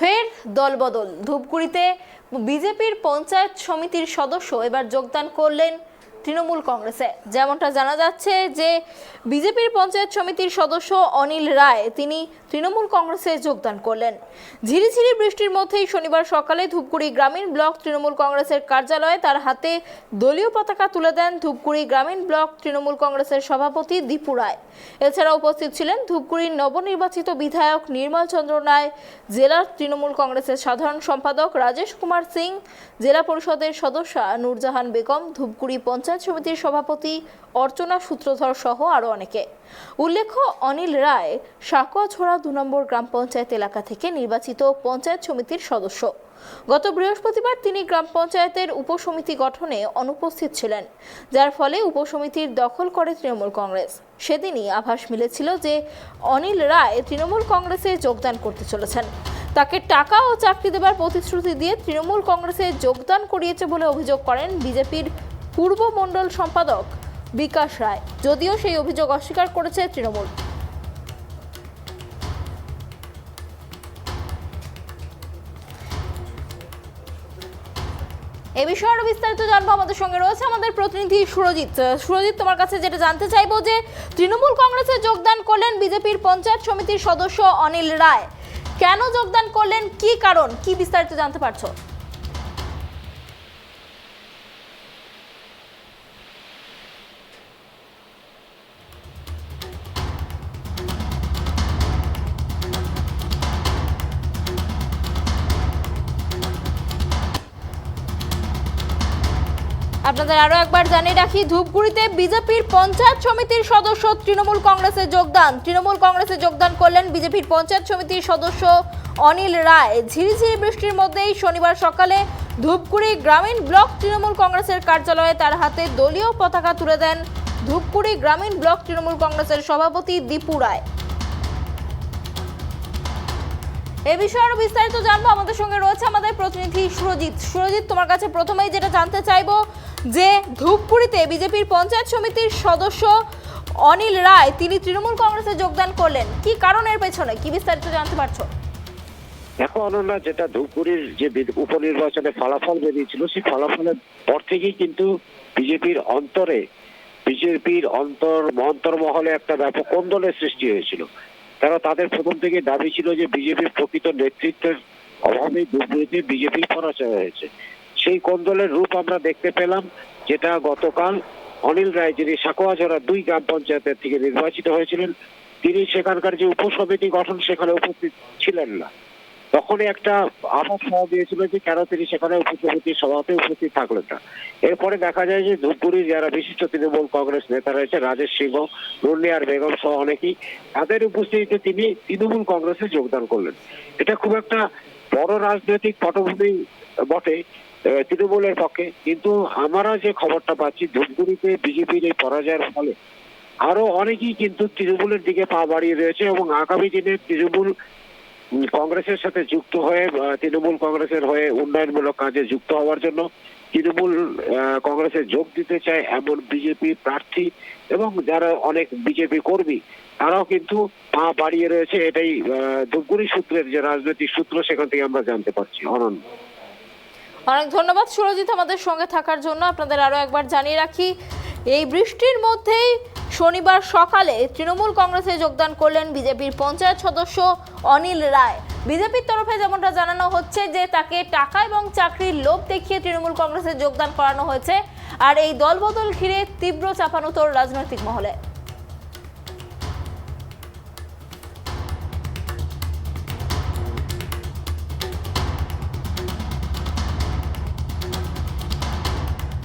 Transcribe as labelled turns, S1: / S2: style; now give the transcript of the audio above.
S1: ফের দলবদল। ধূপগুড়িতে বিজেপির পঞ্চায়েত সমিতির সদস্য এবার যোগদান করলেন তৃণমূল কংগ্রেসে। যেমনটা জানা যাচ্ছে যে বিজেপির পঞ্চায়েত সমিতির সদস্য অনিল রায় তিনি তৃণমূল কংগ্রেসে যোগদান করলেন। ঝিরিঝিরি বৃষ্টির মধ্যেই শনিবার সকালে ধূপগুড়ি গ্রামীণ ব্লক তৃণমূল কংগ্রেসের কার্যালয়ে তার হাতে দলীয় পতাকা তুলে দেন ধূপগুড়ি গ্রামীণ ব্লক তৃণমূল কংগ্রেসের সভাপতি দীপু রায়। এছাড়া উপস্থিত ছিলেন ধূপগুড়ির নবনির্বাচিত বিধায়ক নির্মল চন্দ্র রায়, জেলা তৃণমূল কংগ্রেসের সাধারণ সম্পাদক রাজেশ কুমার সিং, জেলা পরিষদের সদস্যা নূরজাহান বেগম, ধূপগুড়ি পঞ্চায়েত সমিতির সভাপতি অর্চনা সূত্রধর সহ আরো অনেকে। উল্লেখ্য, অনিল রায় সাকুয়াছড়া ২ নম্বর গ্রাম পঞ্চায়েত এলাকা থেকে নির্বাচিত পঞ্চায়েত সমিতির সদস্য। গত বৃহস্পতিবার তিনি গ্রাম পঞ্চায়েতের উপসমিতি গঠনে অনুপস্থিত ছিলেন, যার ফলে উপসমিতির দখল করে তৃণমূল কংগ্রেস। সেদিনই আভাস মিলেছিল যে অনিল রায় তৃণমূল কংগ্রেসে যোগদান করতে চলেছেন। তাকে টাকা ও চাকরি দেবার প্রতিশ্রুতি দিয়ে তৃণমূল কংগ্রেসে যোগদান করিয়েছে বলে অভিযোগ করেন বিজেপির পূর্ব মণ্ডল সম্পাদক বিকাশ রায়, যদিও সেই অভিযোগ অস্বীকার করেছে তৃণমূল। এ বিষয়ে আরো বিস্তারিত জানবো, আমাদের সঙ্গে রয়েছে আমাদের প্রতিনিধি সুরজিৎ। সুরজিৎ, তোমার কাছে যেটা জানতে চাইবো যে তৃণমূল কংগ্রেসে যোগদান করলেন বিজেপির পঞ্চায়েত সমিতির সদস্য অনিল রায়, কেন যোগদান করলেন, কি কারণ, কি বিস্তারিত জানতে পারছো? আপনাদের আরো একবার জানিয়ে রাখি, ধূপগুড়িতে বিজেপির পঞ্চায়েত সমিতির সদস্য তৃণমূল কংগ্রেসে যোগদান করলেন বিজেপির পঞ্চায়েত সমিতির সদস্য অনিল রায়। ঝিরিঝিরি বৃষ্টির মধ্যেই শনিবার সকালে ধূপগুড়ি গ্রামীণ ব্লক তৃণমূল কংগ্রেসের কার্যালয়ে তার হাতে দলীয় পতাকা তুলে দেন ধূপগুড়ি গ্রামীণ ব্লক তৃণমূল কংগ্রেসের সভাপতি দীপু রায়। এ বিষয়ে আরো বিস্তারিত জানবো, আমাদের সঙ্গে রয়েছে আমাদের প্রতিনিধি সুরজিৎ। সুরজিৎ, তোমার কাছে প্রথমেই যেটা জানতে চাইবো যে ধূপগুড়িতে বিজেপির পঞ্চায়েত সমিতির সদস্য অনিল রায় তিনি তৃণমূল কংগ্রেসে যোগদান করলেন, কি কারণের পেছনে, কি বিস্তারিত জানতে পারছো?
S2: দেখো অনন্যা, যেটা ধূপগুড়ির যে উপনির্বাচনে ফলাফল বেরিয়েছিল, সেই ফলাফলের পর থেকেই কিন্তু বিজেপির অন্তর্মহলে একটা ব্যাপক কোন্দলের সৃষ্টি হয়েছিল। তাদের প্রথম থেকে দাবি ছিল যে বিজেপির প্রকৃত নেতৃত্বের অভাবে ধূপগুড়িতে বিজেপি পরাজয় হয়েছে। সেই কোন্দলের রূপ আমরা দেখতে পেলাম, যেটা গতকাল অনিল রায়, যিনি সাকুয়াছড়া ২ গ্রাম পঞ্চায়েতের থেকে নির্বাচিত হয়েছিলেন, তিনি সেখানকার যে উপসমিতি গঠন সেখানে উপস্থিত ছিলেন না। তখনই একটা আভাস পাওয়া গিয়েছিল যে কেন তিনি সেখানে উপসমিতির সভাতে উপস্থিত থাকলেন না। এরপরে দেখা যায় যে ধূপগুড়ির যারা বিশিষ্ট তৃণমূল কংগ্রেস নেতা রয়েছে, রাজেশ সিংহ, নুরনিয়ার বেগম সহ অনেকেই, তাদের উপস্থিতিতে তিনি তৃণমূল কংগ্রেসে যোগদান করলেন। এটা খুব একটা বড় রাজনৈতিক পটভূমি বটে তৃণমূলের পক্ষে, কিন্তু আমরা যে খবরটা পাচ্ছি, ধূপগুড়িতে বিজেপির এই পরাজয়ের ফলে আরো অনেকেই কিন্তু তৃণমূলের দিকে পা বাড়িয়ে রয়েছে এবং আগামী দিনে তৃণমূল কংগ্রেসের সাথে যুক্ত হয়ে তৃণমূল কংগ্রেসের হয়ে উন্নয়নমূলক কাজে যুক্ত হওয়ার জন্য তৃণমূল কংগ্রেসে যোগ দিতে চায় এমন বিজেপি প্রার্থী এবং যারা অনেক বিজেপি কর্মী, তারাও কিন্তু পা বাড়িয়ে রয়েছে। এটাই ধূপগুড়ি সূত্রের যে রাজনৈতিক সূত্র, সেখান থেকে আমরা জানতে পারছি। অনন্ত,
S1: অনেক ধন্যবাদ সুরজিৎ আমাদের সঙ্গে থাকার জন্য। আপনাদের আরো একবার জানিয়ে রাখি, এই বৃষ্টির মধ্যেই শনিবার সকালে তৃণমূল কংগ্রেসে যোগদান করলেন বিজেপির পঞ্চায়েত সদস্য অনিল রায়। বিজেপির তরফে যেমনটা জানানো হচ্ছে যে তাকে টাকা এবং চাকরির লোভ দেখিয়ে তৃণমূল কংগ্রেসে যোগদান করানো হয়েছে, আর এই দলবদল ঘিরে তীব্র চাপানোতর রাজনৈতিক মহলে।